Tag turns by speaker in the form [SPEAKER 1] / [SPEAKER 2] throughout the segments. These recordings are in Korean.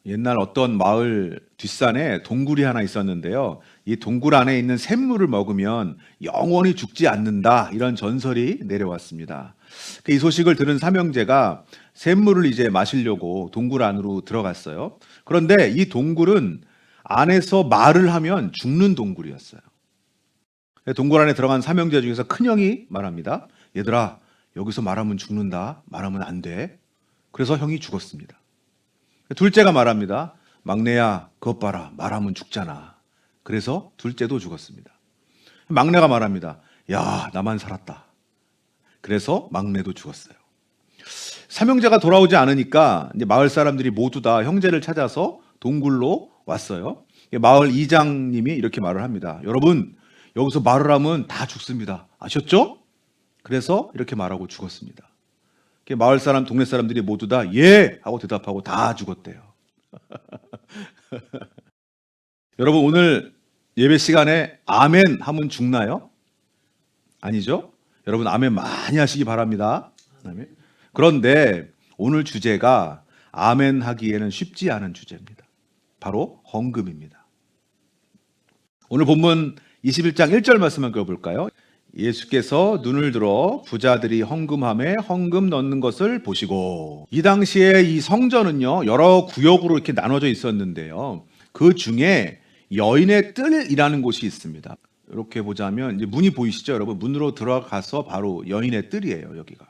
[SPEAKER 1] 옛날 어떤 마을 뒷산에 동굴이 하나 있었는데요. 이 동굴 안에 있는 샘물을 먹으면 영원히 죽지 않는다. 이런 전설이 내려왔습니다. 이 소식을 들은 삼형제가 샘물을 이제 마시려고 동굴 안으로 들어갔어요. 그런데 이 동굴은 안에서 말을 하면 죽는 동굴이었어요. 동굴 안에 들어간 삼형제 중에서 큰형이 말합니다. 얘들아, 여기서 말하면 죽는다. 말하면 안 돼. 그래서 형이 죽었습니다. 둘째가 말합니다. 막내야, 그것 봐라. 말하면 죽잖아. 그래서 둘째도 죽었습니다. 막내가 말합니다. 야, 나만 살았다. 그래서 막내도 죽었어요. 삼형제가 돌아오지 않으니까 이제 마을 사람들이 모두 다 형제를 찾아서 동굴로 왔어요. 마을 이장님이 이렇게 말을 합니다. 여러분, 여기서 말을 하면 다 죽습니다. 아셨죠? 그래서 이렇게 말하고 죽었습니다. 마을 사람, 동네 사람들이 모두 다 예! 하고 대답하고 다 죽었대요. 여러분, 오늘 예배 시간에 아멘 하면 죽나요? 아니죠? 여러분, 아멘 많이 하시기 바랍니다. 아멘. 그런데 오늘 주제가 아멘 하기에는 쉽지 않은 주제입니다. 바로 헌금입니다. 오늘 본문 21장 1절 말씀 한번 읽어볼까요? 예수께서 눈을 들어 부자들이 헌금함에 헌금 넣는 것을 보시고, 이 당시에 이 성전은요 여러 구역으로 이렇게 나눠져 있었는데요, 그 중에 여인의 뜰이라는 곳이 있습니다. 이렇게 보자면 이제 문이 보이시죠, 여러분? 문으로 들어가서 바로 여인의 뜰이에요. 여기가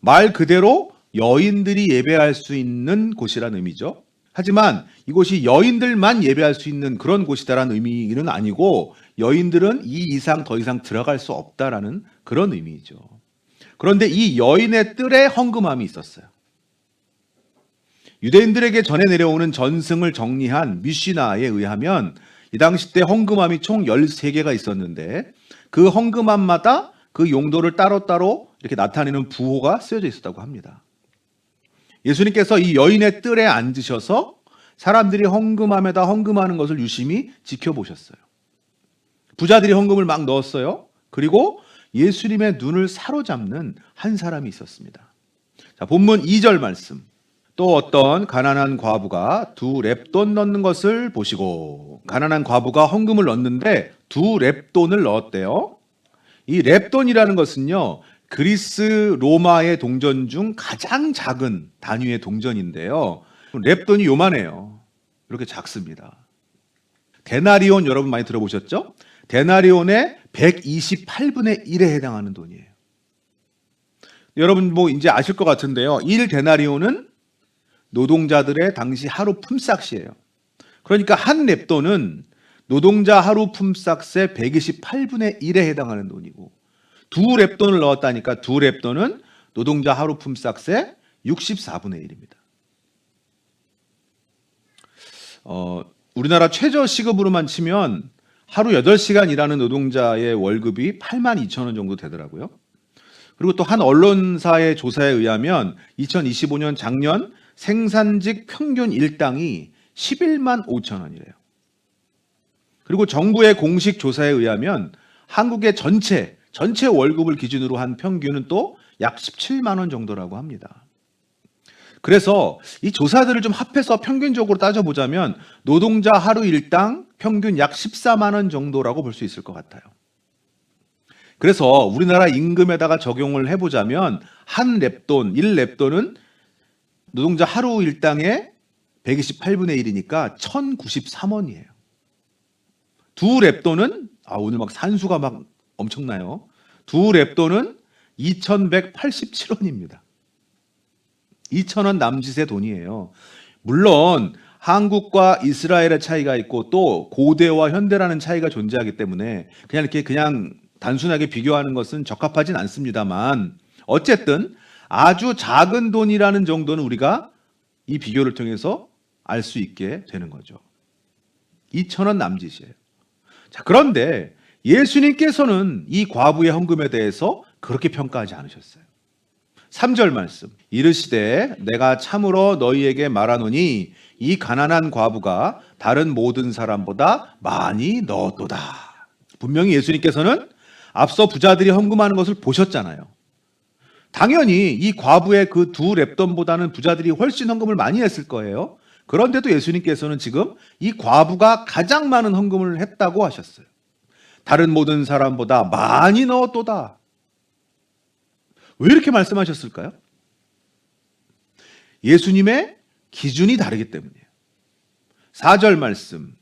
[SPEAKER 1] 말 그대로 여인들이 예배할 수 있는 곳이라는 의미죠. 하지만 이곳이 여인들만 예배할 수 있는 그런 곳이다라는 의미는 아니고, 여인들은 이 이상 더 이상 들어갈 수 없다라는 그런 의미죠. 그런데 이 여인의 뜰에 헌금함이 있었어요. 유대인들에게 전해 내려오는 전승을 정리한 미시나에 의하면 이 당시 때 헌금함이 총 13개가 있었는데, 그 헌금함마다 그 용도를 따로따로 이렇게 나타내는 부호가 쓰여져 있었다고 합니다. 예수님께서 이 여인의 뜰에 앉으셔서 사람들이 헌금함에다 헌금하는 것을 유심히 지켜보셨어요. 부자들이 헌금을 막 넣었어요. 그리고 예수님의 눈을 사로잡는 한 사람이 있었습니다. 자, 본문 2절 말씀. 또 어떤 가난한 과부가 2렙돈 넣는 것을 보시고, 가난한 과부가 헌금을 넣었는데 2렙돈을 넣었대요. 이 렙돈이라는 것은요, 그리스 로마의 동전 중 가장 작은 단위의 동전인데요, 렙돈이 요만해요. 이렇게 작습니다. 데나리온 여러분 많이 들어보셨죠? 데나리온의 128분의 1에 해당하는 돈이에요. 여러분 뭐 이제 아실 것 같은데요, 1데나리온은 노동자들의 당시 하루 품삯이에요. 그러니까 한 렙돈은 노동자 하루 품삯의 128분의 1에 해당하는 돈이고, 2렙돈을 넣었다니까 2렙돈은 노동자 하루 품삯의 64분의 1입니다. 우리나라 최저 시급으로만 치면 하루 8시간 일하는 노동자의 월급이 82,000원 정도 되더라고요. 그리고 또 한 언론사의 조사에 의하면 2025년 작년 생산직 평균 일당이 11만 5천 원이래요. 그리고 정부의 공식 조사에 의하면 한국의 전체 월급을 기준으로 한 평균은 또 약 17만 원 정도라고 합니다. 그래서 이 조사들을 좀 합해서 평균적으로 따져보자면 노동자 하루 일당 평균 약 14만 원 정도라고 볼 수 있을 것 같아요. 그래서 우리나라 임금에다가 적용을 해보자면 한 렙돈, 1렙돈은 노동자 하루 일당의 128분의 1이니까 1,093원이에요. 2렙돈은 오늘 막 산수가 막 엄청나요. 2렙돈은 2,187원입니다. 2,000원 남짓의 돈이에요. 물론 한국과 이스라엘의 차이가 있고 또 고대와 현대라는 차이가 존재하기 때문에 그냥 단순하게 비교하는 것은 적합하진 않습니다만, 어쨌든 아주 작은 돈이라는 정도는 우리가 이 비교를 통해서 알 수 있게 되는 거죠. 2,000원 남짓이에요. 자, 그런데 예수님께서는 이 과부의 헌금에 대해서 그렇게 평가하지 않으셨어요. 3절 말씀. 이르시되 내가 참으로 너희에게 말하노니 이 가난한 과부가 다른 모든 사람보다 많이 넣었도다. 분명히 예수님께서는 앞서 부자들이 헌금하는 것을 보셨잖아요. 당연히 이 과부의 그 2렙돈보다는 부자들이 훨씬 헌금을 많이 했을 거예요. 그런데도 예수님께서는 지금 이 과부가 가장 많은 헌금을 했다고 하셨어요. 다른 모든 사람보다 많이 넣었도다. 왜 이렇게 말씀하셨을까요? 예수님의 기준이 다르기 때문이에요. 4절 말씀.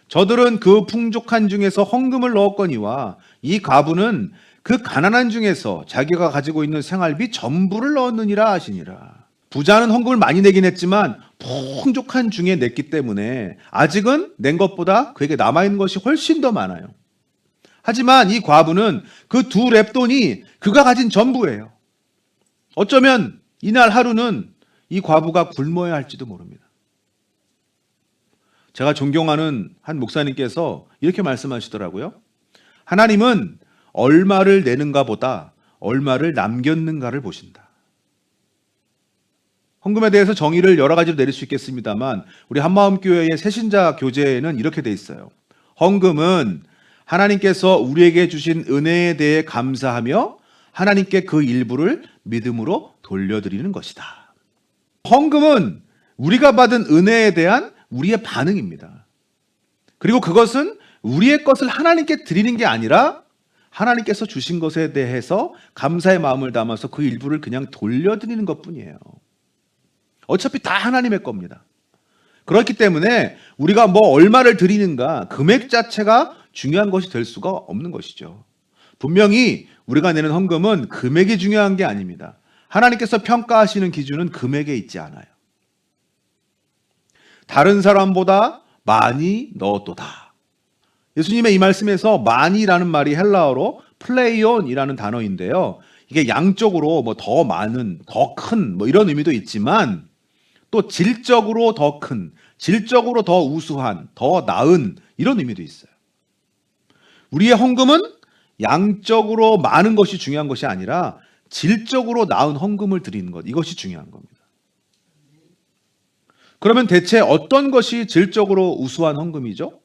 [SPEAKER 1] 저들은 그 풍족한 중에서 헌금을 넣었거니와 이 과부는 그 가난한 중에서 자기가 가지고 있는 생활비 전부를 넣었느니라 하시니라. 부자는 헌금을 많이 내긴 했지만 풍족한 중에 냈기 때문에 아직은 낸 것보다 그에게 남아있는 것이 훨씬 더 많아요. 하지만 이 과부는 그 두 랩돈이 그가 가진 전부예요. 어쩌면 이날 하루는 이 과부가 굶어야 할지도 모릅니다. 제가 존경하는 한 목사님께서 이렇게 말씀하시더라고요. 하나님은 얼마를 내는가 보다 얼마를 남겼는가를 보신다. 헌금에 대해서 정의를 여러 가지로 내릴 수 있겠습니다만 우리 한마음교회의 새신자 교재에는 이렇게 돼 있어요. 헌금은 하나님께서 우리에게 주신 은혜에 대해 감사하며 하나님께 그 일부를 믿음으로 돌려드리는 것이다. 헌금은 우리가 받은 은혜에 대한 우리의 반응입니다. 그리고 그것은 우리의 것을 하나님께 드리는 게 아니라 하나님께서 주신 것에 대해서 감사의 마음을 담아서 그 일부를 그냥 돌려드리는 것뿐이에요. 어차피 다 하나님의 겁니다. 그렇기 때문에 우리가 뭐 얼마를 드리는가 금액 자체가 중요한 것이 될 수가 없는 것이죠. 분명히 우리가 내는 헌금은 금액이 중요한 게 아닙니다. 하나님께서 평가하시는 기준은 금액에 있지 않아요. 다른 사람보다 많이 넣었도다. 예수님의 이 말씀에서 많이라는 말이 헬라어로 플레이온이라는 단어인데요. 이게 양적으로 뭐 더 많은, 더 큰 뭐 이런 의미도 있지만 또 질적으로 더 큰, 질적으로 더 우수한, 더 나은 이런 의미도 있어요. 우리의 헌금은 양적으로 많은 것이 중요한 것이 아니라 질적으로 나은 헌금을 드리는 것, 이것이 중요한 겁니다. 그러면 대체 어떤 것이 질적으로 우수한 헌금이죠?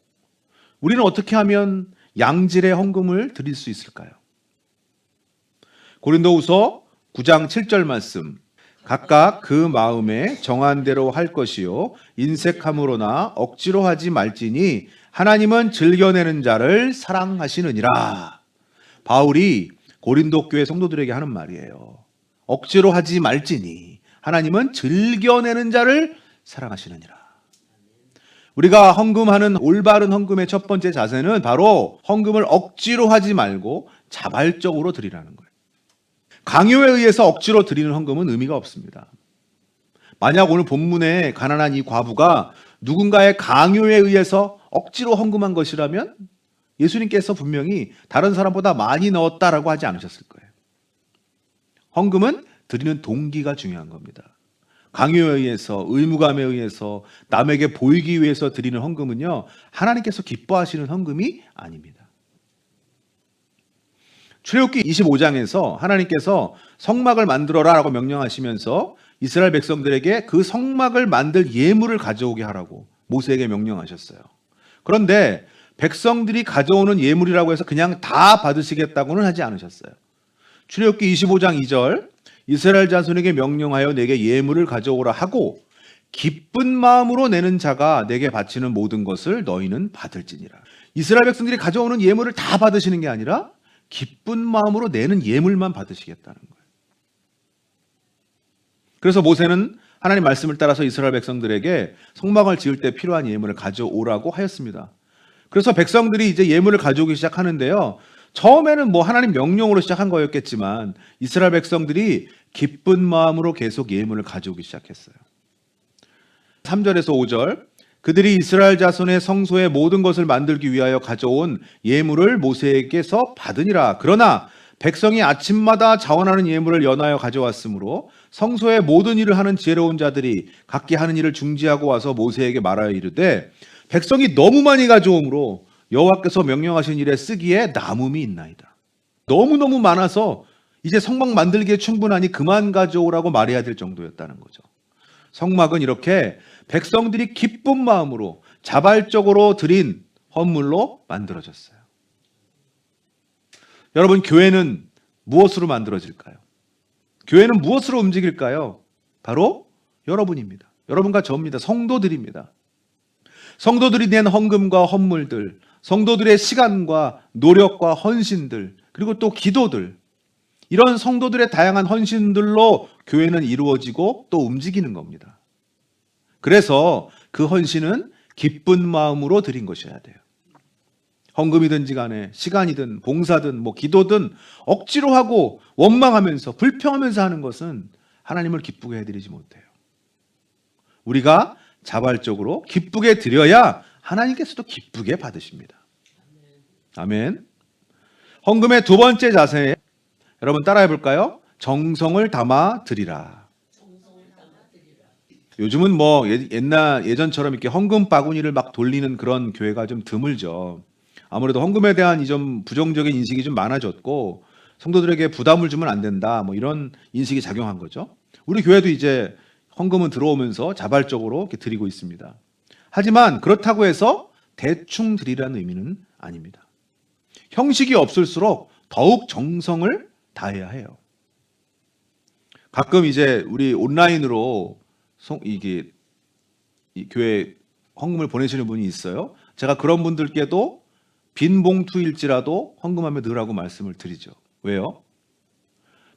[SPEAKER 1] 우리는 어떻게 하면 양질의 헌금을 드릴 수 있을까요? 고린도후서 9장 7절 말씀. 각각 그 마음에 정한 대로 할 것이요 인색함으로나 억지로 하지 말지니 하나님은 즐겨내는 자를 사랑하시느니라. 바울이 고린도 교회 성도들에게 하는 말이에요. 억지로 하지 말지니 하나님은 즐겨내는 자를 사랑하시느니라. 우리가 헌금하는 올바른 헌금의 첫 번째 자세는 바로 헌금을 억지로 하지 말고 자발적으로 드리라는 거예요. 강요에 의해서 억지로 드리는 헌금은 의미가 없습니다. 만약 오늘 본문에 가난한 이 과부가 누군가의 강요에 의해서 억지로 헌금한 것이라면 예수님께서 분명히 다른 사람보다 많이 넣었다라고 하지 않으셨을 거예요. 헌금은 드리는 동기가 중요한 겁니다. 강요에 의해서, 의무감에 의해서, 남에게 보이기 위해서 드리는 헌금은요, 하나님께서 기뻐하시는 헌금이 아닙니다. 출애굽기 25장에서 하나님께서 성막을 만들어라 라고 명령하시면서 이스라엘 백성들에게 그 성막을 만들 예물을 가져오게 하라고 모세에게 명령하셨어요. 그런데 백성들이 가져오는 예물이라고 해서 그냥 다 받으시겠다고는 하지 않으셨어요. 출애굽기 25장 2절 이스라엘 자손에게 명령하여 내게 예물을 가져오라 하고 기쁜 마음으로 내는 자가 내게 바치는 모든 것을 너희는 받을지니라. 이스라엘 백성들이 가져오는 예물을 다 받으시는 게 아니라 기쁜 마음으로 내는 예물만 받으시겠다는 거예요. 그래서 모세는 하나님 말씀을 따라서 이스라엘 백성들에게 성막을 지을 때 필요한 예물을 가져오라고 하였습니다. 그래서 백성들이 이제 예물을 가져오기 시작하는데요. 처음에는 뭐 하나님 명령으로 시작한 거였겠지만 이스라엘 백성들이 기쁜 마음으로 계속 예물을 가져오기 시작했어요. 3절에서 5절 그들이 이스라엘 자손의 성소의 모든 것을 만들기 위하여 가져온 예물을 모세에게서 받으니라. 그러나 백성이 아침마다 자원하는 예물을 연하여 가져왔으므로 성소의 모든 일을 하는 지혜로운 자들이 각기 하는 일을 중지하고 와서 모세에게 말하여 이르되 백성이 너무 많이 가져오므로 여호와께서 명령하신 일에 쓰기에 남음이 있나이다. 너무너무 많아서 이제 성막 만들기에 충분하니 그만 가져오라고 말해야 될 정도였다는 거죠. 성막은 이렇게 백성들이 기쁜 마음으로 자발적으로 드린 헌물로 만들어졌어요. 여러분, 교회는 무엇으로 만들어질까요? 교회는 무엇으로 움직일까요? 바로 여러분입니다. 여러분과 저입니다. 성도들입니다. 성도들이 낸 헌금과 헌물들, 성도들의 시간과 노력과 헌신들, 그리고 또 기도들, 이런 성도들의 다양한 헌신들로 교회는 이루어지고 또 움직이는 겁니다. 그래서 그 헌신은 기쁜 마음으로 드린 것이어야 돼요. 헌금이든지 간에 시간이든 봉사든 뭐 기도든 억지로 하고 원망하면서 불평하면서 하는 것은 하나님을 기쁘게 해드리지 못해요. 우리가 자발적으로 기쁘게 드려야 하나님께서도 기쁘게 받으십니다. 아멘. 헌금의 두 번째 자세, 여러분 따라해 볼까요? 정성을 담아 드리라. 요즘은 뭐 예전처럼 이렇게 헌금 바구니를 막 돌리는 그런 교회가 좀 드물죠. 아무래도 헌금에 대한 이 좀 부정적인 인식이 좀 많아졌고 성도들에게 부담을 주면 안 된다, 뭐 이런 인식이 작용한 거죠. 우리 교회도 이제 헌금은 들어오면서 자발적으로 이렇게 드리고 있습니다. 하지만 그렇다고 해서 대충 드리라는 의미는 아닙니다. 형식이 없을수록 더욱 정성을 다해야 해요. 가끔 이제 우리 온라인으로 이게 이 교회 헌금을 보내시는 분이 있어요. 제가 그런 분들께도 빈 봉투일지라도 헌금하며 넣으라고 말씀을 드리죠. 왜요?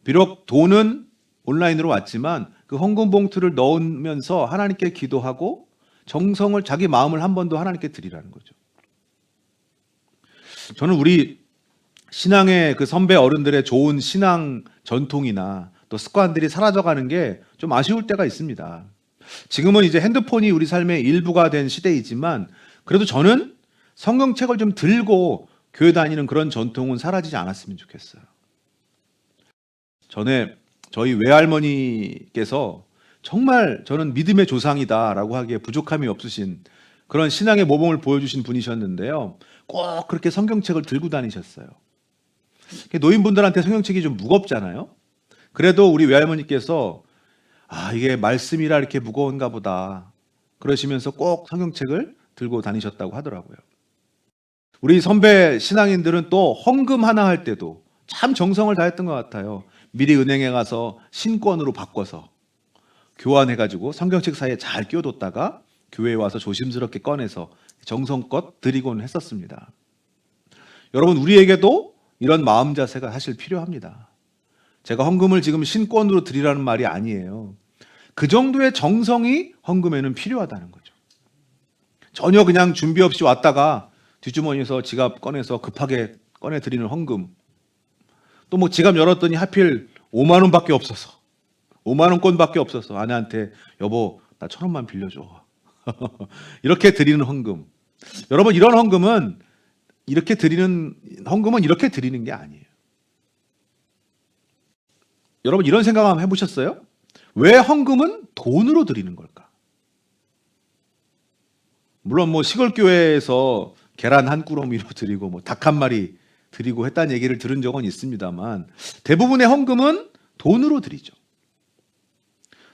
[SPEAKER 1] 비록 돈은 온라인으로 왔지만 그 헌금 봉투를 넣으면서 하나님께 기도하고 정성을, 자기 마음을 한 번 더 하나님께 드리라는 거죠. 저는 우리 신앙의 그 선배 어른들의 좋은 신앙 전통이나 또 습관들이 사라져가는 게 좀 아쉬울 때가 있습니다. 지금은 이제 핸드폰이 우리 삶의 일부가 된 시대이지만 그래도 저는 성경책을 좀 들고 교회 다니는 그런 전통은 사라지지 않았으면 좋겠어요. 전에 저희 외할머니께서 정말 저는 믿음의 조상이다라고 하기에 부족함이 없으신 그런 신앙의 모범을 보여주신 분이셨는데요. 꼭 그렇게 성경책을 들고 다니셨어요. 노인분들한테 성경책이 좀 무겁잖아요. 그래도 우리 외할머니께서 이게 말씀이라 이렇게 무거운가 보다 그러시면서 꼭 성경책을 들고 다니셨다고 하더라고요. 우리 선배 신앙인들은 또 헌금 하나 할 때도 참 정성을 다했던 것 같아요. 미리 은행에 가서 신권으로 바꿔서 교환해가지고 성경책 사이에 잘 끼워뒀다가 교회에 와서 조심스럽게 꺼내서 정성껏 드리곤 했었습니다. 여러분, 우리에게도 이런 마음 자세가 사실 필요합니다. 제가 헌금을 지금 신권으로 드리라는 말이 아니에요. 그 정도의 정성이 헌금에는 필요하다는 거죠. 전혀 그냥 준비 없이 왔다가 뒷주머니에서 지갑 꺼내서 급하게 꺼내드리는 헌금, 또 뭐 지갑 열었더니 하필 5만 원밖에 없어서 5만 원권밖에 없어서 아내한테 여보 나 1,000원만 빌려줘 이렇게 드리는 헌금. 여러분, 이런 헌금은 이렇게 드리는 게 아니에요. 여러분, 이런 생각 한번 해보셨어요? 왜 헌금은 돈으로 드리는 걸까? 물론 뭐 시골 교회에서 계란 한 꾸러미로 드리고 뭐 닭 한 마리 드리고 했다는 얘기를 들은 적은 있습니다만 대부분의 헌금은 돈으로 드리죠.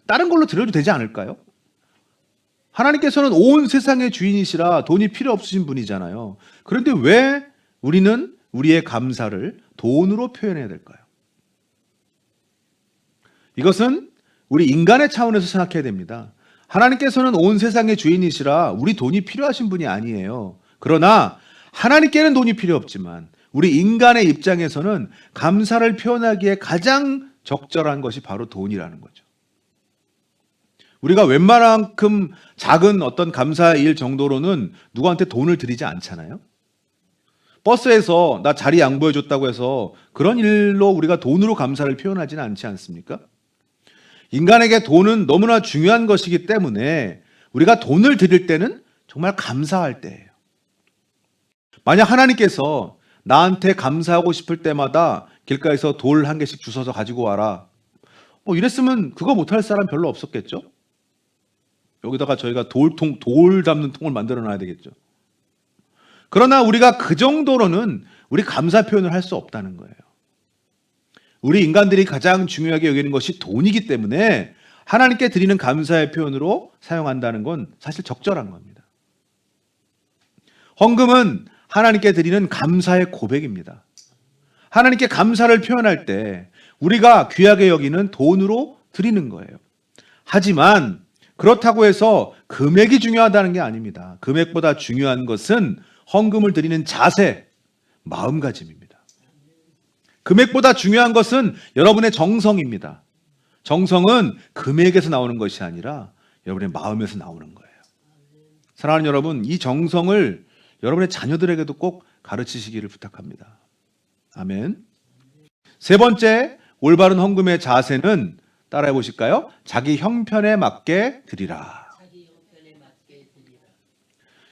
[SPEAKER 1] 다른 걸로 드려도 되지 않을까요? 하나님께서는 온 세상의 주인이시라 돈이 필요 없으신 분이잖아요. 그런데 왜 우리는 우리의 감사를 돈으로 표현해야 될까요? 이것은 우리 인간의 차원에서 생각해야 됩니다. 하나님께서는 온 세상의 주인이시라 우리 돈이 필요하신 분이 아니에요. 그러나 하나님께는 돈이 필요 없지만 우리 인간의 입장에서는 감사를 표현하기에 가장 적절한 것이 바로 돈이라는 거죠. 우리가 웬만큼 작은 어떤 감사의 일 정도로는 누구한테 돈을 드리지 않잖아요. 버스에서 나 자리 양보해 줬다고 해서 그런 일로 우리가 돈으로 감사를 표현하지는 않지 않습니까? 인간에게 돈은 너무나 중요한 것이기 때문에 우리가 돈을 드릴 때는 정말 감사할 때예요. 만약 하나님께서 나한테 감사하고 싶을 때마다 길가에서 돌 한 개씩 주워서 가지고 와라, 뭐 이랬으면 그거 못할 사람 별로 없었겠죠? 여기다가 저희가 돌 담는 통을 만들어 놔야 되겠죠. 그러나 우리가 그 정도로는 우리 감사 표현을 할 수 없다는 거예요. 우리 인간들이 가장 중요하게 여기는 것이 돈이기 때문에 하나님께 드리는 감사의 표현으로 사용한다는 건 사실 적절한 겁니다. 헌금은 하나님께 드리는 감사의 고백입니다. 하나님께 감사를 표현할 때 우리가 귀하게 여기는 돈으로 드리는 거예요. 하지만 그렇다고 해서 금액이 중요하다는 게 아닙니다. 금액보다 중요한 것은 헌금을 드리는 자세, 마음가짐입니다. 금액보다 중요한 것은 여러분의 정성입니다. 정성은 금액에서 나오는 것이 아니라 여러분의 마음에서 나오는 거예요. 사랑하는 여러분, 이 정성을 여러분의 자녀들에게도 꼭 가르치시기를 부탁합니다. 아멘. 세 번째, 올바른 헌금의 자세는 따라해 보실까요? 자기 형편에 맞게 드리라.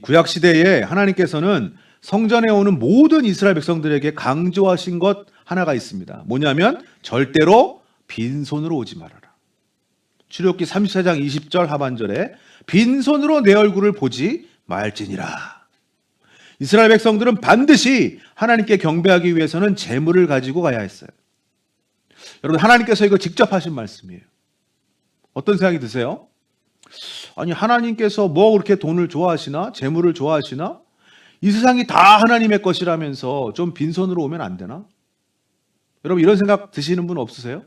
[SPEAKER 1] 구약 시대에 하나님께서는 성전에 오는 모든 이스라엘 백성들에게 강조하신 것 하나가 있습니다. 뭐냐면 절대로 빈손으로 오지 말아라. 출애굽기 34장 20절 하반절에 빈손으로 내 얼굴을 보지 말지니라. 이스라엘 백성들은 반드시 하나님께 경배하기 위해서는 재물을 가지고 가야 했어요. 여러분, 하나님께서 이거 직접 하신 말씀이에요. 어떤 생각이 드세요? 아니, 하나님께서 뭐 그렇게 돈을 좋아하시나? 재물을 좋아하시나? 이 세상이 다 하나님의 것이라면서 좀 빈손으로 오면 안 되나? 여러분, 이런 생각 드시는 분 없으세요?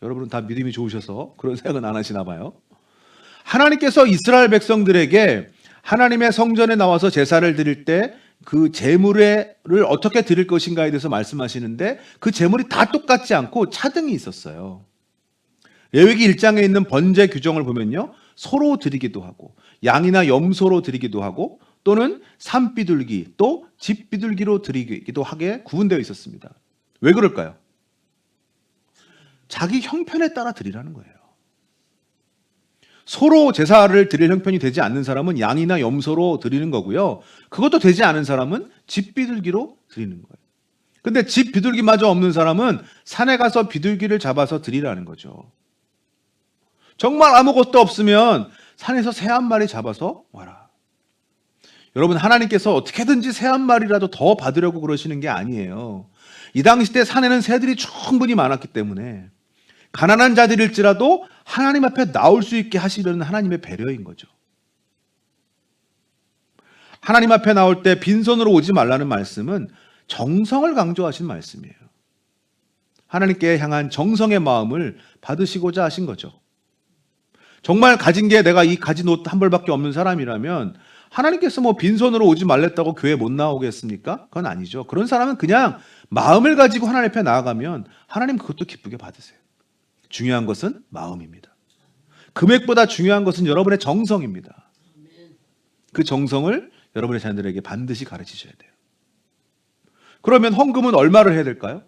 [SPEAKER 1] 여러분은 다 믿음이 좋으셔서 그런 생각은 안 하시나 봐요. 하나님께서 이스라엘 백성들에게 하나님의 성전에 나와서 제사를 드릴 때 그 제물을 어떻게 드릴 것인가에 대해서 말씀하시는데 그 제물이 다 똑같지 않고 차등이 있었어요. 레위기 1장에 있는 번제 규정을 보면요, 소로 드리기도 하고 양이나 염소로 드리기도 하고 또는 산비둘기 또 집비둘기로 드리기도 하게 구분되어 있었습니다. 왜 그럴까요? 자기 형편에 따라 드리라는 거예요. 소로 제사를 드릴 형편이 되지 않는 사람은 양이나 염소로 드리는 거고요. 그것도 되지 않은 사람은 집비둘기로 드리는 거예요. 근데 집비둘기마저 없는 사람은 산에 가서 비둘기를 잡아서 드리라는 거죠. 정말 아무것도 없으면 산에서 새 한 마리 잡아서 와라. 여러분, 하나님께서 어떻게든지 새 한 마리라도 더 받으려고 그러시는 게 아니에요. 이 당시 때 산에는 새들이 충분히 많았기 때문에 가난한 자들일지라도 하나님 앞에 나올 수 있게 하시려는 하나님의 배려인 거죠. 하나님 앞에 나올 때 빈손으로 오지 말라는 말씀은 정성을 강조하신 말씀이에요. 하나님께 향한 정성의 마음을 받으시고자 하신 거죠. 정말 가진 게 내가 이 가진 옷 한 벌밖에 없는 사람이라면 하나님께서 뭐 빈손으로 오지 말랬다고 교회 못 나오겠습니까? 그건 아니죠. 그런 사람은 그냥 마음을 가지고 하나님 앞에 나아가면 하나님 그것도 기쁘게 받으세요. 중요한 것은 마음입니다. 금액보다 중요한 것은 여러분의 정성입니다. 그 정성을 여러분의 자녀들에게 반드시 가르치셔야 돼요. 그러면 헌금은 얼마를 해야 될까요?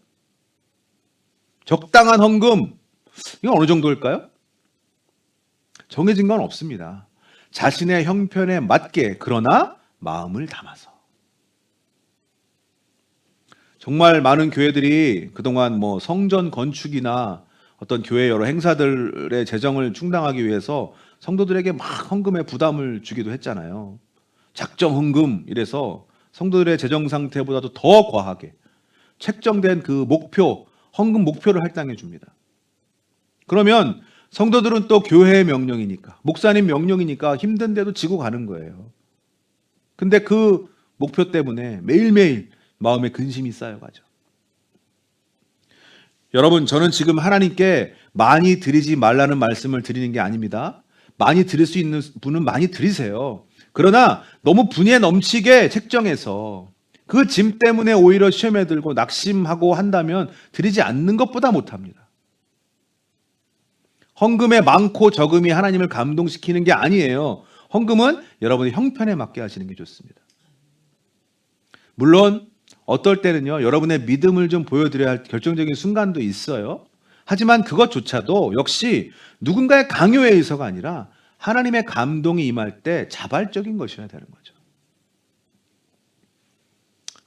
[SPEAKER 1] 적당한 헌금, 이건 어느 정도일까요? 정해진 건 없습니다. 자신의 형편에 맞게, 그러나 마음을 담아서. 정말 많은 교회들이 그동안 뭐 성전 건축이나 어떤 교회 여러 행사들의 재정을 충당하기 위해서 성도들에게 막 헌금의 부담을 주기도 했잖아요. 작정 헌금 이래서 성도들의 재정 상태보다도 더 과하게 책정된 그 목표, 헌금 목표를 할당해 줍니다. 그러면 성도들은 또 교회의 명령이니까, 목사님 명령이니까 힘든데도 지고 가는 거예요. 근데 그 목표 때문에 매일매일 마음에 근심이 쌓여가죠. 여러분, 저는 지금 하나님께 많이 드리지 말라는 말씀을 드리는 게 아닙니다. 많이 드릴 수 있는 분은 많이 드리세요. 그러나 너무 분에 넘치게 책정해서 그 짐 때문에 오히려 시험에 들고 낙심하고 한다면 드리지 않는 것보다 못합니다. 헌금의 많고 적음이 하나님을 감동시키는 게 아니에요. 헌금은 여러분의 형편에 맞게 하시는 게 좋습니다. 물론 어떨 때는요, 여러분의 믿음을 좀 보여드려야 할 결정적인 순간도 있어요. 하지만 그것조차도 역시 누군가의 강요에 의해서가 아니라 하나님의 감동이 임할 때 자발적인 것이어야 되는 거죠.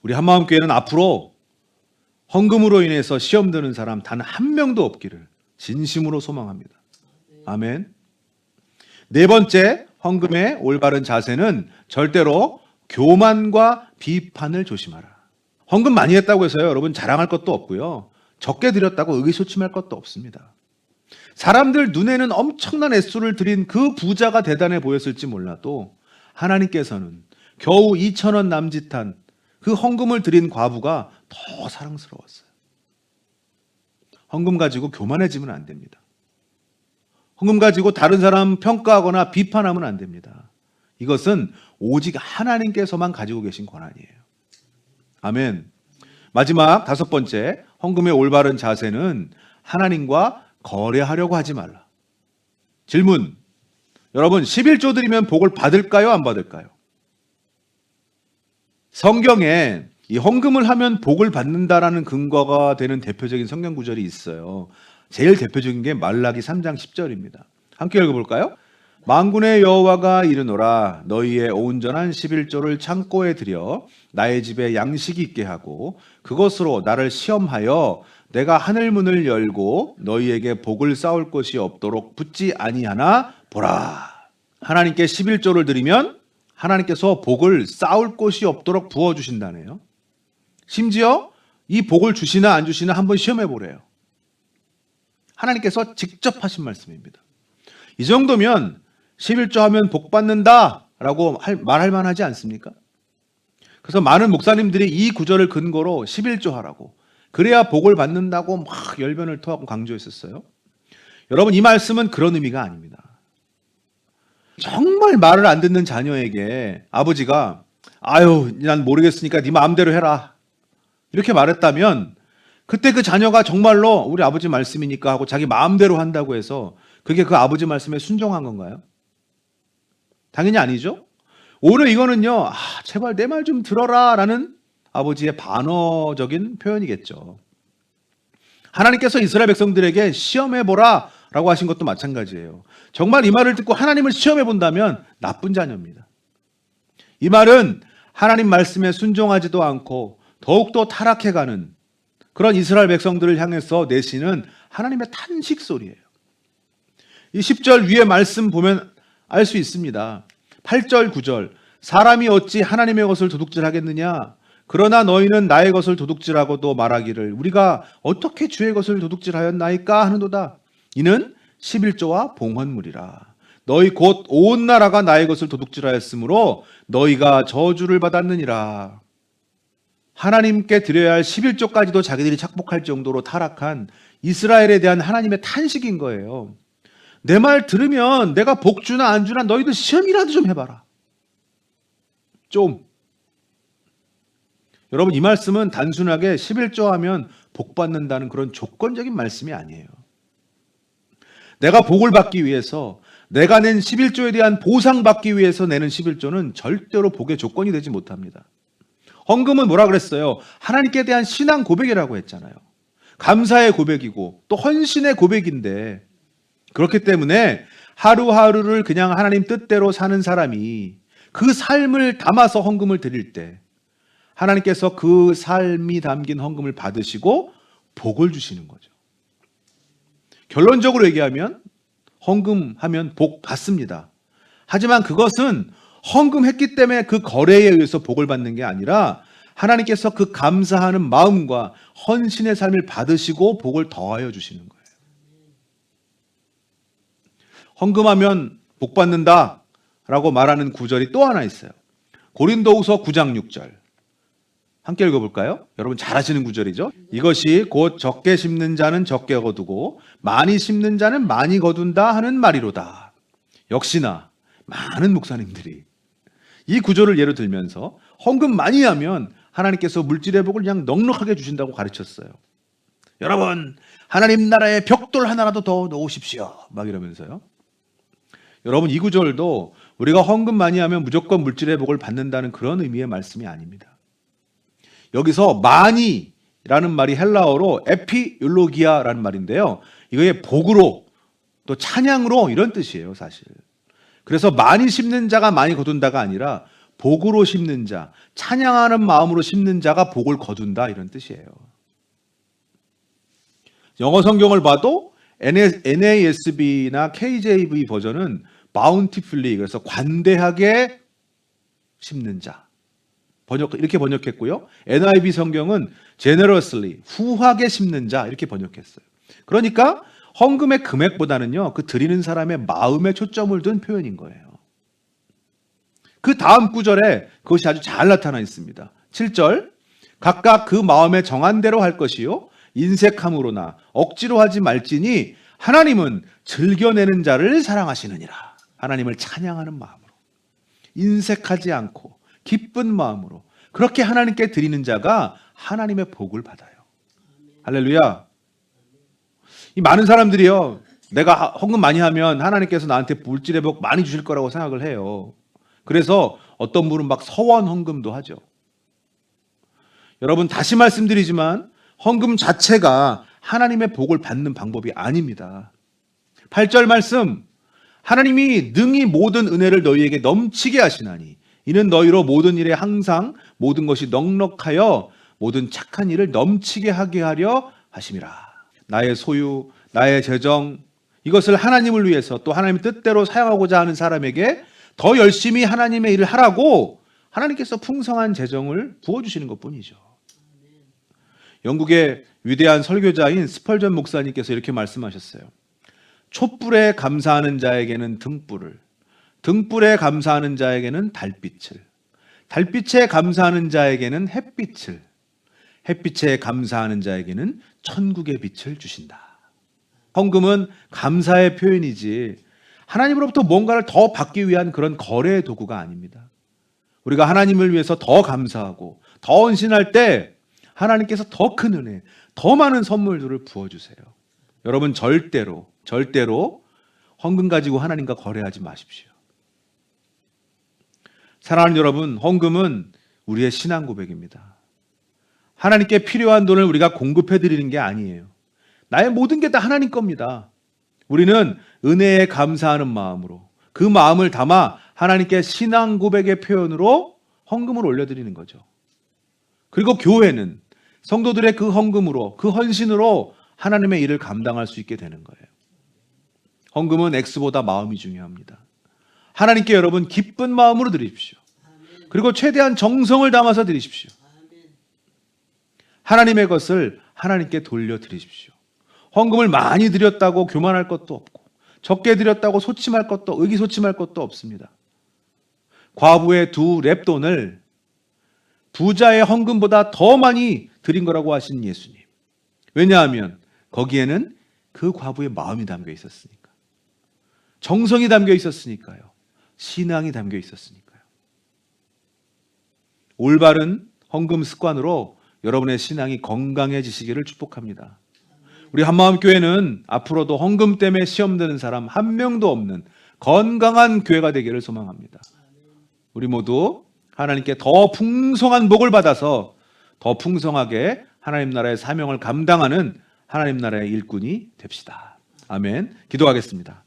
[SPEAKER 1] 우리 한마음교회는 앞으로 헌금으로 인해서 시험 드는 사람 단 한 명도 없기를 진심으로 소망합니다. 아멘. 네 번째, 헌금의 올바른 자세는 절대로 교만과 비판을 조심하라. 헌금 많이 했다고 해서요, 여러분 자랑할 것도 없고요. 적게 드렸다고 의기소침할 것도 없습니다. 사람들 눈에는 엄청난 액수를 드린 그 부자가 대단해 보였을지 몰라도 하나님께서는 겨우 2,000원 남짓한 그 헌금을 드린 과부가 더 사랑스러웠어요. 헌금 가지고 교만해지면 안 됩니다. 헌금 가지고 다른 사람 평가하거나 비판하면 안 됩니다. 이것은 오직 하나님께서만 가지고 계신 권한이에요. 아멘. 마지막 5번째, 헌금의 올바른 자세는 하나님과 거래하려고 하지 말라. 질문. 여러분, 11조 드리면 복을 받을까요? 안 받을까요? 성경에 이 헌금을 하면 복을 받는다라는 근거가 되는 대표적인 성경 구절이 있어요. 제일 대표적인 게 말라기 3장 10절입니다. 함께 읽어볼까요? 만군의 여호와가 이르노라 너희의 온전한 11조를 창고에 들여 나의 집에 양식이 있게 하고 그것으로 나를 시험하여 내가 하늘 문을 열고 너희에게 복을 쌓을 것이 없도록 붙지 아니하나 보라. 하나님께 11조를 드리면 하나님께서 복을 쌓을 곳이 없도록 부어주신다네요. 심지어 이 복을 주시나 안 주시나 한번 시험해 보래요. 하나님께서 직접 하신 말씀입니다. 이 정도면 11조 하면 복 받는다라고 말할 만하지 않습니까? 그래서 많은 목사님들이 이 구절을 근거로 11조 하라고, 그래야 복을 받는다고 막 열변을 토하고 강조했었어요. 여러분, 이 말씀은 그런 의미가 아닙니다. 정말 말을 안 듣는 자녀에게 아버지가 아유 난 모르겠으니까 네 마음대로 해라 이렇게 말했다면 그때 그 자녀가 정말로 우리 아버지 말씀이니까 하고 자기 마음대로 한다고 해서 그게 그 아버지 말씀에 순종한 건가요? 당연히 아니죠. 오히려 이거는요, 제발 내 말 좀 들어라 라는 아버지의 반어적인 표현이겠죠. 하나님께서 이스라엘 백성들에게 시험해보라 라고 하신 것도 마찬가지예요. 정말 이 말을 듣고 하나님을 시험해 본다면 나쁜 자녀입니다. 이 말은 하나님 말씀에 순종하지도 않고 더욱더 타락해가는 그런 이스라엘 백성들을 향해서 내시는 하나님의 탄식 소리예요. 이 10절 위에 말씀 보면 알 수 있습니다. 8절, 9절 사람이 어찌 하나님의 것을 도둑질하겠느냐? 그러나 너희는 나의 것을 도둑질하고도 말하기를 우리가 어떻게 주의 것을 도둑질하였나이까 하는도다. 이는 11조와 봉헌물이라. 너희 곧 온 나라가 나의 것을 도둑질하였으므로 너희가 저주를 받았느니라. 하나님께 드려야 할 11조까지도 자기들이 착복할 정도로 타락한 이스라엘에 대한 하나님의 탄식인 거예요. 내 말 들으면 내가 복 주나 안 주나 너희들 시험이라도 좀 해봐라. 좀. 여러분, 이 말씀은 단순하게 11조 하면 복 받는다는 그런 조건적인 말씀이 아니에요. 내가 복을 받기 위해서, 내가 낸 11조에 대한 보상받기 위해서 내는 11조는 절대로 복의 조건이 되지 못합니다. 헌금은 뭐라 그랬어요? 하나님께 대한 신앙 고백이라고 했잖아요. 감사의 고백이고 또 헌신의 고백인데, 그렇기 때문에 하루하루를 그냥 하나님 뜻대로 사는 사람이 그 삶을 담아서 헌금을 드릴 때 하나님께서 그 삶이 담긴 헌금을 받으시고 복을 주시는 거죠. 결론적으로 얘기하면 헌금하면 복 받습니다. 하지만 그것은 헌금했기 때문에 그 거래에 의해서 복을 받는 게 아니라 하나님께서 그 감사하는 마음과 헌신의 삶을 받으시고 복을 더하여 주시는 거예요. 헌금하면 복 받는다 라고 말하는 구절이 또 하나 있어요. 고린도후서 9장 6절. 함께 읽어볼까요? 여러분 잘 아시는 구절이죠. 이것이 곧 적게 심는 자는 적게 거두고 많이 심는 자는 많이 거둔다 하는 말이로다. 역시나 많은 목사님들이 이 구절을 예로 들면서 헌금 많이 하면 하나님께서 물질의 복을 그냥 넉넉하게 주신다고 가르쳤어요. 여러분 하나님 나라에 벽돌 하나라도 더 놓으십시오 막 이러면서요. 여러분 이 구절도 우리가 헌금 많이 하면 무조건 물질의 복을 받는다는 그런 의미의 말씀이 아닙니다. 여기서 많이라는 말이 헬라어로 에피율로기아라는 말인데요. 이거의 복으로 또 찬양으로 이런 뜻이에요, 사실. 그래서 많이 심는 자가 많이 거둔다가 아니라 복으로 심는 자, 찬양하는 마음으로 심는 자가 복을 거둔다 이런 뜻이에요. 영어 성경을 봐도 NASB나 KJV 버전은 bountifully, 그래서 관대하게 심는 자. 이렇게 번역했고요. NIV 성경은 generously, 후하게 심는 자 이렇게 번역했어요. 그러니까 헌금의 금액보다는요, 그 드리는 사람의 마음에 초점을 둔 표현인 거예요. 그 다음 구절에 그것이 아주 잘 나타나 있습니다. 7절, 각각 그 마음에 정한 대로 할 것이요 인색함으로나 억지로 하지 말지니 하나님은 즐겨내는 자를 사랑하시느니라. 하나님을 찬양하는 마음으로, 인색하지 않고 기쁜 마음으로 그렇게 하나님께 드리는 자가 하나님의 복을 받아요. 할렐루야. 이 많은 사람들이요, 내가 헌금 많이 하면 하나님께서 나한테 물질의 복 많이 주실 거라고 생각을 해요. 그래서 어떤 분은 막 서원 헌금도 하죠. 여러분, 다시 말씀드리지만 헌금 자체가 하나님의 복을 받는 방법이 아닙니다. 8절 말씀, 하나님이 능히 모든 은혜를 너희에게 넘치게 하시나니 이는 너희로 모든 일에 항상 모든 것이 넉넉하여 모든 착한 일을 넘치게 하게 하려 하심이라. 나의 소유, 나의 재정, 이것을 하나님을 위해서 또 하나님의 뜻대로 사용하고자 하는 사람에게 더 열심히 하나님의 일을 하라고 하나님께서 풍성한 재정을 부어주시는 것뿐이죠. 영국의 위대한 설교자인 스펄전 목사님께서 이렇게 말씀하셨어요. 촛불에 감사하는 자에게는 등불을, 등불에 감사하는 자에게는 달빛을, 달빛에 감사하는 자에게는 햇빛을, 햇빛에 감사하는 자에게는 천국의 빛을 주신다. 헌금은 감사의 표현이지 하나님으로부터 뭔가를 더 받기 위한 그런 거래의 도구가 아닙니다. 우리가 하나님을 위해서 더 감사하고 더 헌신할 때 하나님께서 더 큰 은혜, 더 많은 선물들을 부어주세요. 여러분, 절대로 헌금 가지고 하나님과 거래하지 마십시오. 사랑하는 여러분, 헌금은 우리의 신앙 고백입니다. 하나님께 필요한 돈을 우리가 공급해 드리는 게 아니에요. 나의 모든 게 다 하나님 겁니다. 우리는 은혜에 감사하는 마음으로 그 마음을 담아 하나님께 신앙 고백의 표현으로 헌금을 올려드리는 거죠. 그리고 교회는 성도들의 그 헌금으로, 그 헌신으로 하나님의 일을 감당할 수 있게 되는 거예요. 헌금은 액수보다 마음이 중요합니다. 하나님께 여러분 기쁜 마음으로 드리십시오. 그리고 최대한 정성을 담아서 드리십시오. 하나님의 것을 하나님께 돌려드리십시오. 헌금을 많이 드렸다고 교만할 것도 없고 적게 드렸다고 소침할 것도, 의기소침할 것도 없습니다. 과부의 2 렙돈을 부자의 헌금보다 더 많이 드린 거라고 하신 예수님. 왜냐하면 거기에는 그 과부의 마음이 담겨 있었으니까. 정성이 담겨 있었으니까요. 신앙이 담겨 있었으니까요. 올바른 헌금 습관으로 여러분의 신앙이 건강해지시기를 축복합니다. 우리 한마음교회는 앞으로도 헌금 때문에 시험 드는 사람 한 명도 없는 건강한 교회가 되기를 소망합니다. 우리 모두 하나님께 더 풍성한 복을 받아서 더 풍성하게 하나님 나라의 사명을 감당하는 하나님 나라의 일꾼이 됩시다. 아멘. 기도하겠습니다.